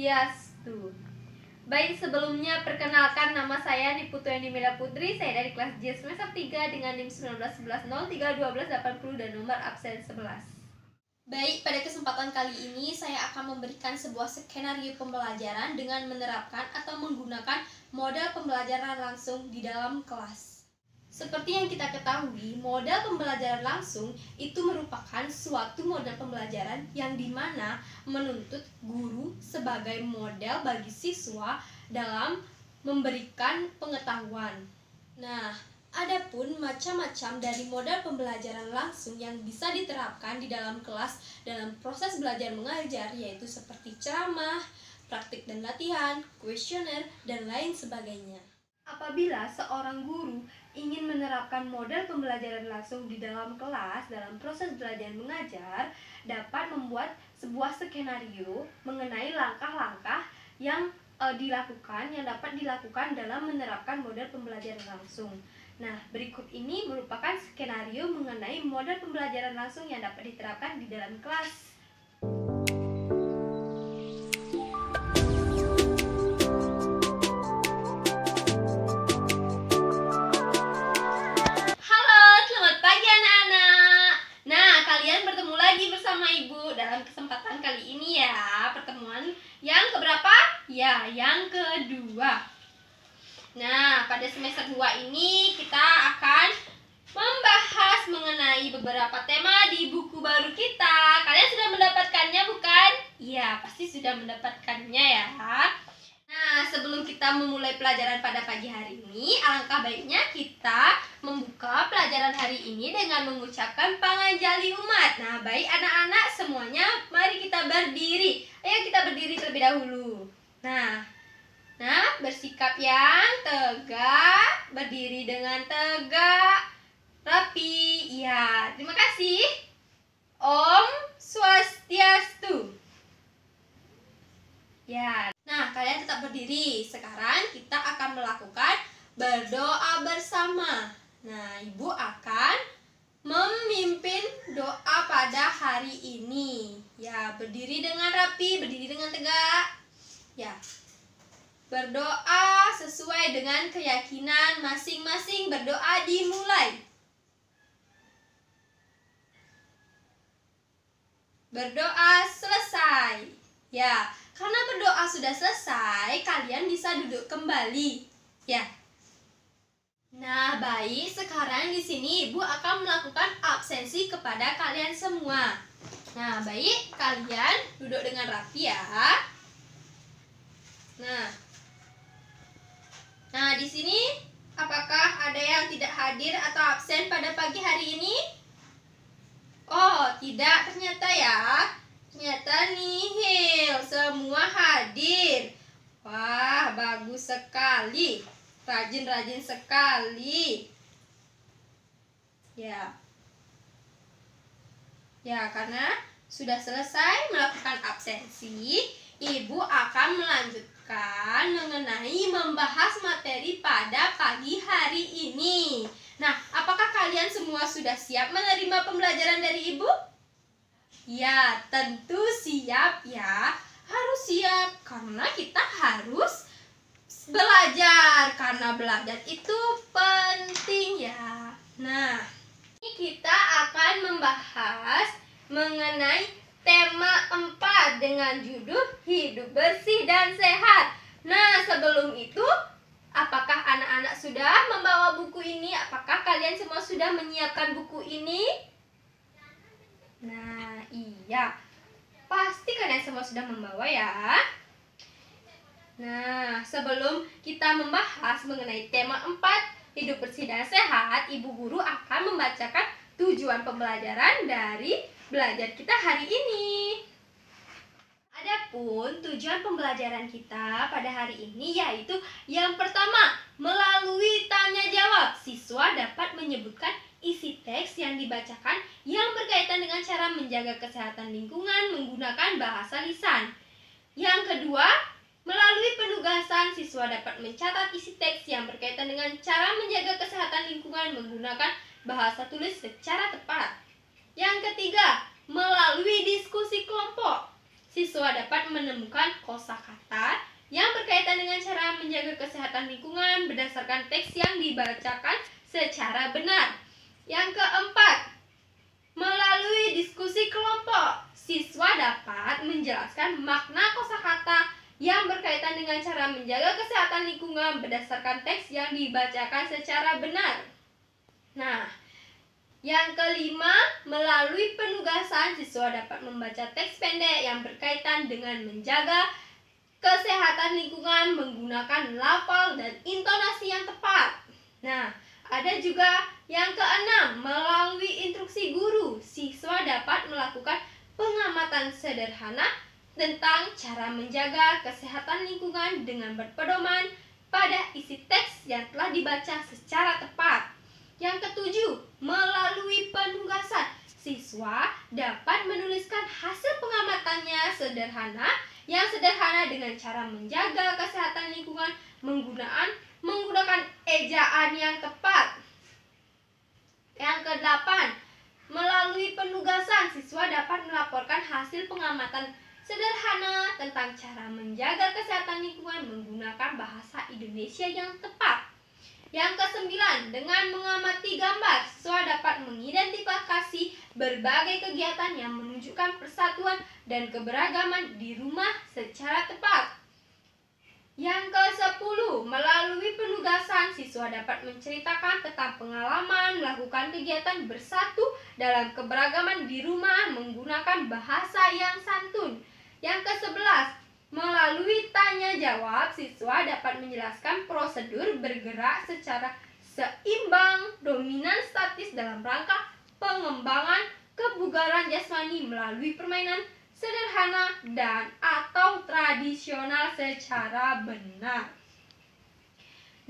Swastiastu. Baik, sebelumnya perkenalkan, nama saya Niputu Endimila Putri. Saya dari kelas J semester 3 dengan NIM 1911031280 dan nomor absen 11. Baik, pada kesempatan kali ini saya akan memberikan sebuah skenario pembelajaran dengan menerapkan atau menggunakan model pembelajaran langsung di dalam kelas. Seperti yang kita ketahui, model pembelajaran langsung itu merupakan suatu model pembelajaran yang dimana menuntut guru sebagai model bagi siswa dalam memberikan pengetahuan. Nah, adapun macam-macam dari model pembelajaran langsung yang bisa diterapkan di dalam kelas dalam proses belajar mengajar, yaitu seperti ceramah, praktik dan latihan, kuesioner, dan lain sebagainya. Apabila seorang guru ingin menerapkan model pembelajaran langsung di dalam kelas dalam proses belajar mengajar, dapat membuat sebuah skenario mengenai langkah-langkah yang dapat dilakukan dalam menerapkan model pembelajaran langsung. Nah, berikut ini merupakan skenario mengenai model pembelajaran langsung yang dapat diterapkan di dalam kelas. Dalam kesempatan kali ini ya, pertemuan yang keberapa? Ya, yang kedua. Nah, pada semester 2 ini kita akan membahas mengenai beberapa tema di buku baru kita. Kalian sudah mendapatkannya bukan? Iya, pasti sudah mendapatkannya ya. Nah, sebelum kita memulai pelajaran pada pagi hari ini, alangkah baiknya kita membuka pelajaran hari ini dengan mengucapkan panganjali umat. Nah, baik anak-anak semuanya, mari kita berdiri. Ayo kita berdiri terlebih dahulu. Nah, bersikap yang tegak, berdiri dengan tegak, rapi. Iya, terima kasih. Om Swastiastu. Ya. Nah, kalian tetap berdiri. Sekarang kita akan melakukan berdoa bersama. Nah, Ibu akan memimpin doa pada hari ini. Ya, berdiri dengan rapi, berdiri dengan tegak. Ya. Berdoa sesuai dengan keyakinan masing-masing. Berdoa dimulai. Berdoa selesai. Ya, karena berdoa sudah selesai, kalian bisa duduk kembali. Ya. Nah, baik, sekarang di sini Ibu akan melakukan absensi kepada kalian semua. Nah, baik, kalian duduk dengan rapi ya. Nah, di sini apakah ada yang tidak hadir atau absen pada pagi hari ini? Oh, tidak ternyata ya. Ternyata nihil, semua hadir. Wah, bagus sekali. Rajin-rajin sekali. Ya. Ya, karena sudah selesai melakukan absensi, Ibu akan melanjutkan mengenai membahas materi pada pagi hari ini. Nah, apakah kalian semua sudah siap menerima pembelajaran dari Ibu? Ya, tentu siap ya. Harus siap karena kita harus belajar. Karena belajar itu penting ya. Nah, ini kita akan membahas mengenai tema 4 dengan judul hidup bersih dan sehat. Nah, sebelum itu, apakah anak-anak sudah membawa buku ini? Apakah kalian semua sudah menyiapkan buku ini? Nah, iya. Pasti kalian semua sudah membawa ya. Nah, sebelum kita membahas mengenai tema 4, hidup bersih dan sehat, Ibu Guru akan membacakan tujuan pembelajaran dari belajar kita hari ini. Adapun tujuan pembelajaran kita pada hari ini yaitu yang pertama, melalui tanya jawab, siswa dapat menyebutkan isi teks yang dibacakan yang berkaitan dengan cara menjaga kesehatan lingkungan menggunakan bahasa lisan. Yang kedua, melalui penugasan, siswa dapat mencatat isi teks yang berkaitan dengan cara menjaga kesehatan lingkungan menggunakan bahasa tulis secara tepat. Yang ketiga, melalui diskusi kelompok, siswa dapat menemukan kosakata yang berkaitan dengan cara menjaga kesehatan lingkungan berdasarkan teks yang dibacakan secara benar. Yang keempat, melalui diskusi kelompok, siswa dapat menjelaskan makna kosakata yang berkaitan dengan cara menjaga kesehatan lingkungan berdasarkan teks yang dibacakan secara benar. Nah, yang kelima, melalui penugasan, siswa dapat membaca teks pendek yang berkaitan dengan menjaga kesehatan lingkungan menggunakan lafal dan intonasi yang tepat. Nah, ada juga yang keenam, melalui instruksi guru, siswa dapat melakukan pengamatan sederhana tentang cara menjaga kesehatan lingkungan dengan berpedoman pada isi teks yang telah dibaca secara tepat. Yang ketujuh, melalui penugasan, siswa dapat menuliskan hasil pengamatannya yang sederhana dengan cara menjaga kesehatan lingkungan menggunakan ejaan yang tepat. Yang kedelapan, melalui penugasan, siswa dapat melaporkan hasil pengamatan sederhana tentang cara menjaga kesehatan lingkungan menggunakan bahasa Indonesia yang tepat. Yang kesembilan, dengan mengamati gambar, siswa dapat mengidentifikasi berbagai kegiatan yang menunjukkan persatuan dan keberagaman di rumah secara tepat. Yang ke-10, melalui penugasan, siswa dapat menceritakan tentang pengalaman melakukan kegiatan bersatu dalam keberagaman di rumah menggunakan bahasa yang santun. Yang ke-11, melalui tanya jawab, siswa dapat menjelaskan prosedur bergerak secara seimbang, dominan statis dalam rangka pengembangan kebugaran jasmani melalui permainan sederhana dan atau tradisional secara benar.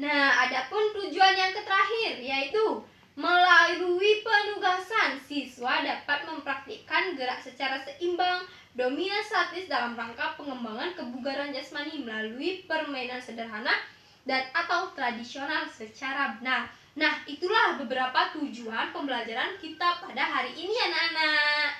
Nah, adapun tujuan yang terakhir yaitu melalui penugasan, siswa dapat mempraktikkan gerak secara seimbang, dominan statis dalam rangka pengembangan kebugaran jasmani melalui permainan sederhana dan atau tradisional secara benar. Nah, itulah beberapa tujuan pembelajaran kita pada hari ini, anak-anak.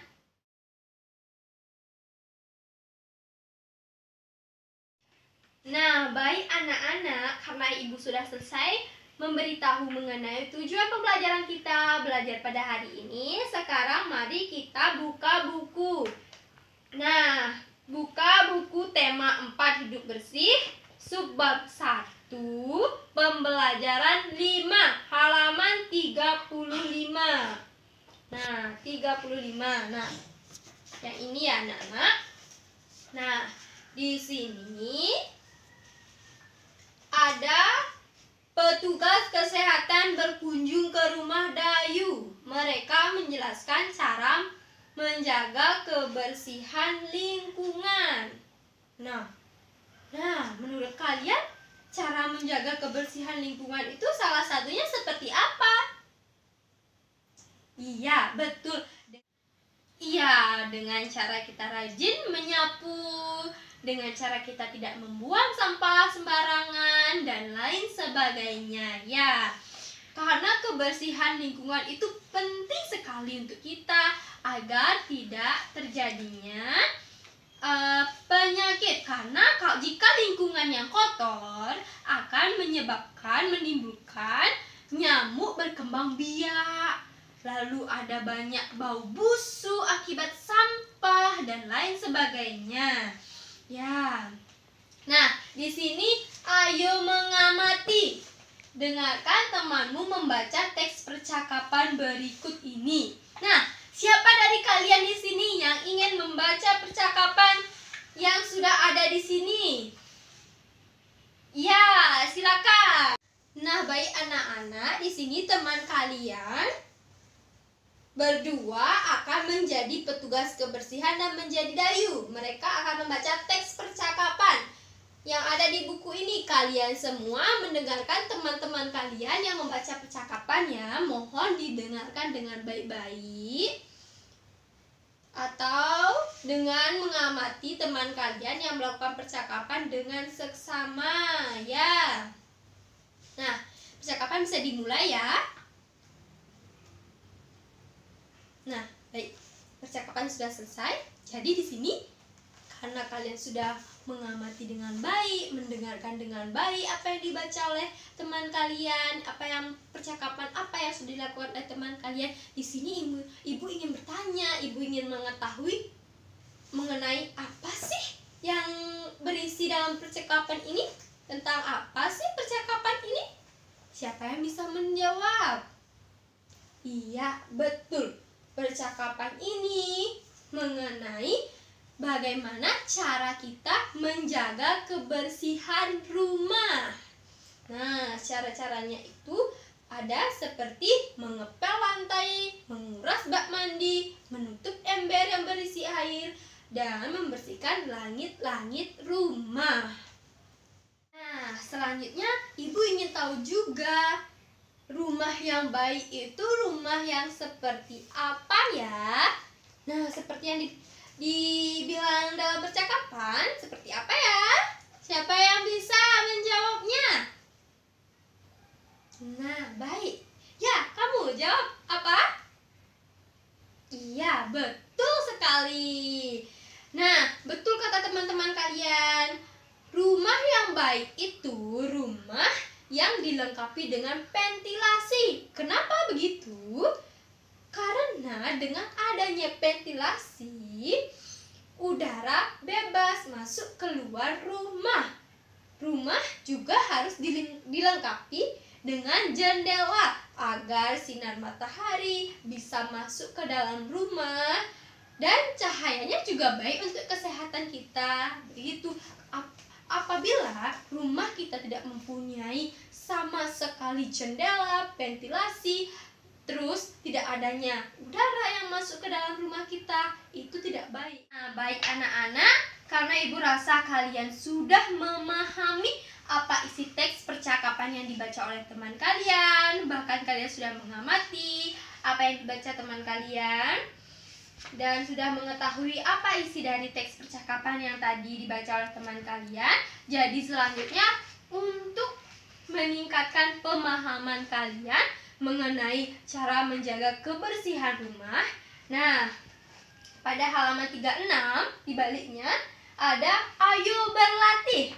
Nah, baik anak-anak, karena Ibu sudah selesai memberitahu mengenai tujuan pembelajaran kita belajar pada hari ini, sekarang mari kita buka buku. Nah, buka buku tema 4 hidup bersih, subbab 1, pembelajaran 5, halaman 35. Nah, 35. Nah, yang ini ya anak-anak. Nah, di sini ada petugas kesehatan berkunjung ke rumah Dayu. Mereka menjelaskan cara menjaga kebersihan lingkungan. Nah, menurut kalian cara menjaga kebersihan lingkungan itu salah satunya seperti apa? Iya, betul. Iya, dengan cara kita rajin menyapu, dengan cara kita tidak membuang sampah sembarangan dan lain sebagainya ya. Karena kebersihan lingkungan itu penting sekali untuk kita agar tidak terjadinya penyakit. Karena jika lingkungan yang kotor akan menimbulkan nyamuk berkembang biak. Lalu ada banyak bau busuk akibat sampah dan lain sebagainya. Ya. Nah, di sini ayo mengamati. Dengarkan temanmu membaca teks percakapan berikut ini. Nah, siapa dari kalian di sini yang ingin membaca percakapan yang sudah ada di sini? Ya, silakan. Nah, baik anak-anak, di sini teman kalian berdua akan menjadi petugas kebersihan dan menjadi Dayu. Mereka akan membaca teks percakapan yang ada di buku ini. Kalian semua mendengarkan teman-teman kalian yang membaca percakapannya. Mohon didengarkan dengan baik-baik atau dengan mengamati teman kalian yang melakukan percakapan dengan seksama ya. Nah, percakapan bisa dimulai ya. Nah, baik. Percakapan sudah selesai. Jadi di sini karena kalian sudah mengamati dengan baik, mendengarkan dengan baik apa yang dibaca oleh teman kalian, percakapan apa yang sudah dilakukan oleh teman kalian. Di sini ibu ingin bertanya, ibu ingin mengetahui mengenai apa sih yang berisi dalam percakapan ini? Tentang apa sih percakapan ini? Siapa yang bisa menjawab? Iya, betul. Percakapan ini mengenai bagaimana cara kita menjaga kebersihan rumah. Nah, cara-caranya itu ada seperti mengepel lantai, menguras bak mandi, menutup ember yang berisi air, dan membersihkan langit-langit rumah. Nah, selanjutnya ibu ingin tahu juga, rumah yang baik itu rumah yang seperti apa ya? Nah, seperti yang dibilang dalam percakapan, seperti apa ya? Siapa yang bisa menjawabnya? Nah, baik. Ya, kamu jawab apa? Iya, betul sekali. Nah, betul kata teman-teman kalian. Rumah yang baik itu rumah yang dilengkapi dengan ventilasi. Kenapa begitu? Karena dengan adanya ventilasi, udara bebas masuk keluar rumah. Rumah juga harus dilengkapi dengan jendela agar sinar matahari bisa masuk ke dalam rumah, dan cahayanya juga baik untuk kesehatan kita. Begitu. Apabila rumah kita tidak mempunyai sama sekali jendela, ventilasi, terus tidak adanya udara yang masuk ke dalam rumah kita, itu tidak baik. Nah, baik anak-anak, karena ibu rasa kalian sudah memahami apa isi teks percakapan yang dibaca oleh teman kalian, bahkan kalian sudah mengamati apa yang dibaca teman kalian, dan sudah mengetahui apa isi dari teks percakapan yang tadi dibaca oleh teman kalian. Jadi selanjutnya, untuk meningkatkan pemahaman kalian mengenai cara menjaga kebersihan rumah, nah, pada halaman 36 di baliknya ada ayo berlatih.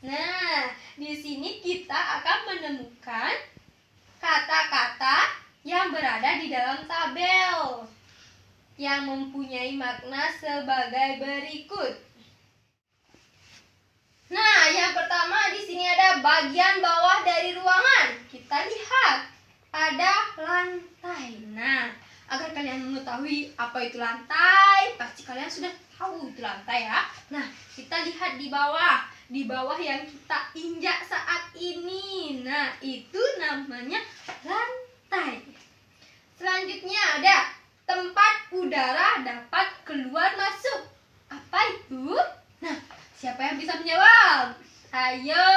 Nah, di sini kita akan menemukan kata-kata yang berada di dalam tabel yang mempunyai makna sebagai berikut. Nah, yang pertama di sini ada bagian bawah dari ruangan. Kita lihat ada lantai. Nah, agar kalian mengetahui apa itu lantai, pasti kalian sudah tahu itu lantai ya. Nah, kita lihat di bawah yang kita injak saat ini. Nah, itu namanya lantai. Selanjutnya ada tempat udara dapat keluar masuk. Apa itu? Nah, siapa yang bisa menjawab? Ayo,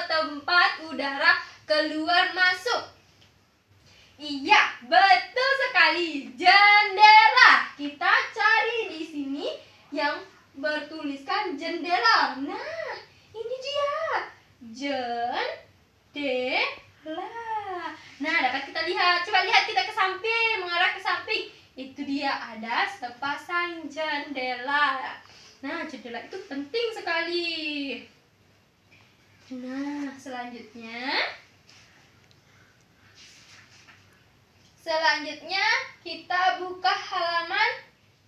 tempat udara keluar masuk. Iya, betul sekali. Jendela. Kita cari di sini yang bertuliskan jendela. Nah, ini dia. Jendela. Nah, dapat kita lihat. Coba lihat kita ke samping, mengarah ke samping. Itu dia, ada sepasang jendela. Nah, jendela itu penting sekali. Nah, Selanjutnya kita buka halaman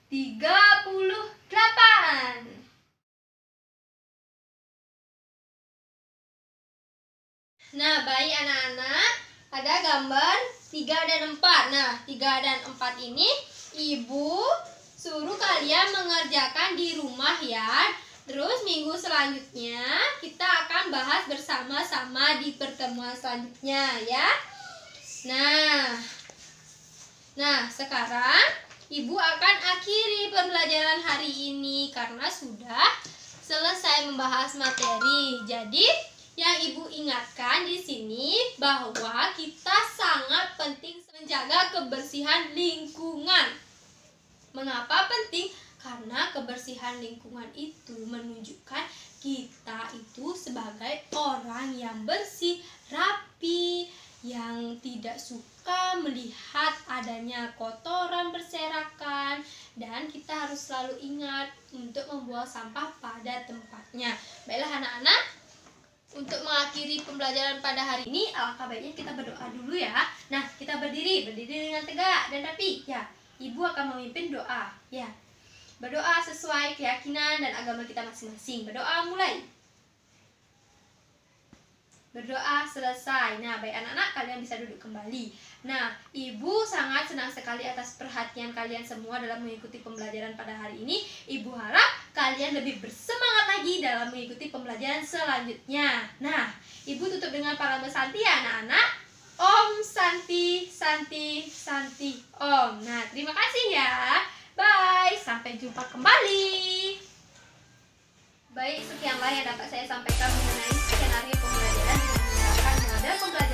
38. Nah, baik anak-anak, ada gambar 3 dan 4. Nah, 3 dan 4 ini ibu suruh kalian mengerjakan di rumah ya. Terus minggu selanjutnya kita akan bahas bersama-sama di pertemuan selanjutnya ya. Nah, sekarang ibu akan akhiri pembelajaran hari ini karena sudah selesai membahas materi. Jadi, yang ibu ingatkan di sini bahwa kita sangat penting menjaga kebersihan lingkungan. Mengapa penting? Karena kebersihan lingkungan itu menunjukkan kita itu sebagai orang yang bersih, rapi, yang tidak suka melihat adanya kotoran berserakan, dan kita harus selalu ingat untuk membuang sampah pada tempatnya. Baiklah anak-anak, untuk mengakhiri pembelajaran pada hari ini, alangkah baiknya kita berdoa dulu ya. Nah, kita berdiri dengan tegak dan rapi. Ya, Ibu akan memimpin doa. Ya, berdoa sesuai keyakinan dan agama kita masing-masing. Berdoa mulai. Berdoa selesai. Nah, baik anak-anak, kalian bisa duduk kembali. Nah, Ibu sangat senang sekali atas perhatian kalian semua dalam mengikuti pembelajaran pada hari ini. Ibu harap kalian lebih bersemangat lagi dalam mengikuti pembelajaran selanjutnya. Nah, Ibu tutup dengan paralel Santi ya anak-anak. Om Santi, Santi, Santi, Om. Nah, terima kasih ya. Bye, sampai jumpa kembali. Baik, sekianlah yang dapat saya sampaikan mengenai skenario pembelajaran dengan menggunakan model pembelajaran